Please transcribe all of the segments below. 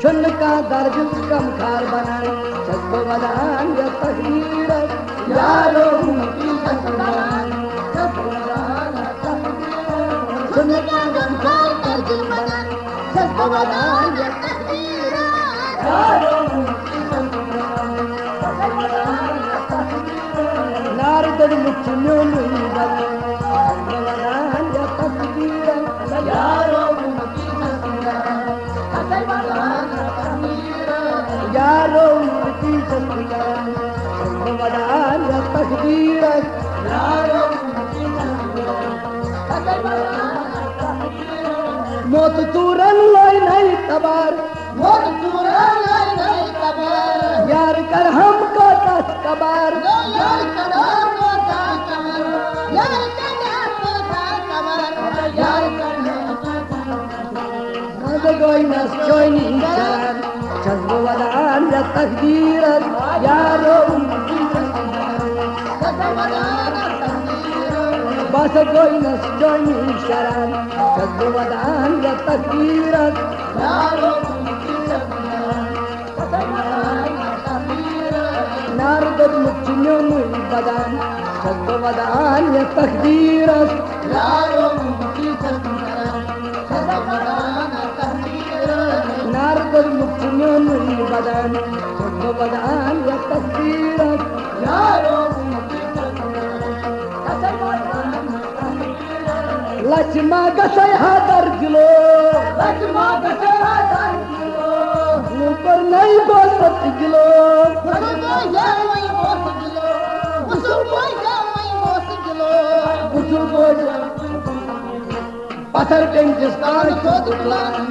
का दर्ज कम खार बनान छब्बो वदान या तकदीर यारो की ससुराल छब्बो वदान का कम खार दर्ज बनान छब्बो वदान या तकदीर यारो की ससुराल नारद मुच्चियों में बदन छब्बो वदान या तकदीर यारो की ससुराल यारो की ससुराल छब्बो वदान या तकदीर यारो की मौत चूरन लाई नहीं तबार मौत चूरन लाई नहीं तबार यार कर हमको दस कबार यार कर हमको दस कबार यार कर हमको दस कबार यार कर हमको कोई नस कोई नहीं जान छब्बो वदान या तकदीर यारो की बस कोई नस कोई नहीं जान छब्बो वदान या तकदीर यारो नारद मुच्चियों में बदान छब्बो वदान या तकदीर यारो की नारद मुच्चियों में बदान छब्बो वदान या तकदीर यारो लक्ष्मा गसे हादर गिलो लक्ष्मा गसे हादर गिलो ऊपर नहीं गोसत गिलो पत्थर टेंजिस्तान को दुलान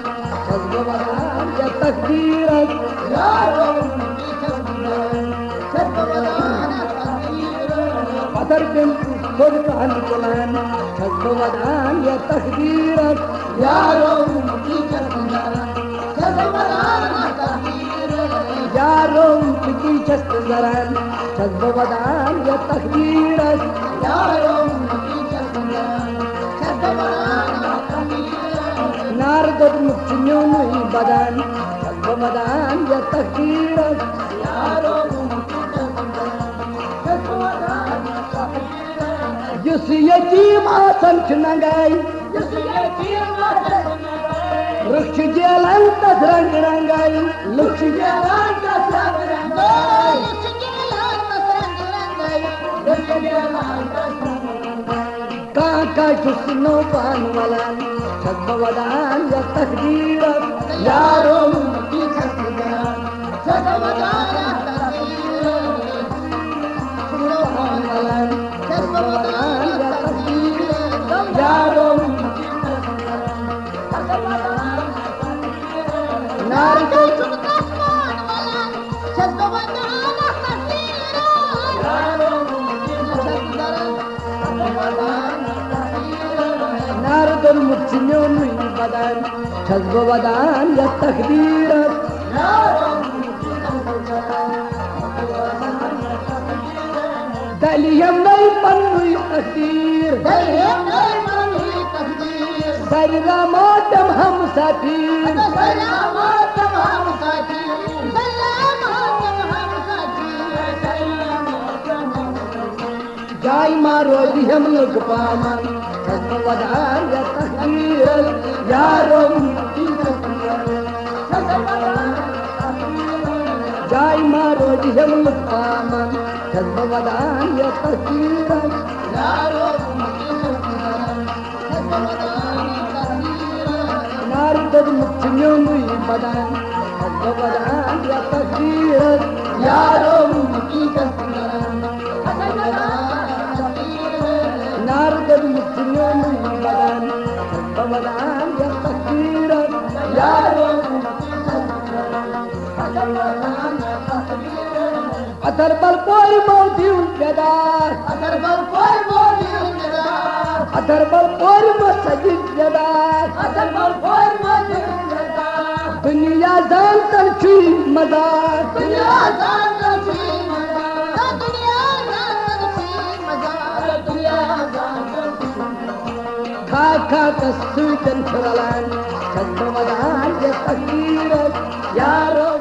छब्बो वदान या तकदीर यारो पत्थर खुद कान दुलान छब्बो वदान या तकदीर यारो की यारो की छब्बो वदान या तकदीर यारो नारद मुच्चियों में बदान छब्बो वदान या तकदीर यारो जिस यतीम आसन नंगाई वृक्ष जेलन तस रंग रंगाई वृक्ष जेलन तस रंग रंगाई का जुस्नो पान वलान छब्बो वदान या तकदीर यारो की ससुराल छब्बो वदान या तकदीर पान वलान छब्बो वदान या तकदीर यारो नारी को पान वलान छब्बो वदान या तकदीर यारो नारद मुच्चियों में बदान छब्बो वदान या तकदीर दलियम नहीं पन्नुई तकदीर सरिरा मातम हम साथीर जाय मारो हम लोग पामन छब्बो वदान या तकदीर यारो की जाय मारो हम लोग पामन छब्बो वदान या तकदीर यारो नारद मुच्चियों में बदान छब्बो वदान या तकदीर यारो की नारद मुच्चियों में बदान छब्बो वदान या तकदीर यारो अतर बल कोई मोदी उनकेदार अतर बल कोई मोदी उनकेदार अतर बल कोई मस्जिद जदार अतर बल कोई मस्जिद जदार दुनिया जानतर छी मदार दुनिया जानतर छी मदार दुनिया जानतर छी मदार दुनिया जानतर छी Kaka suitan kuralan, kasamadan ya takdir, yaro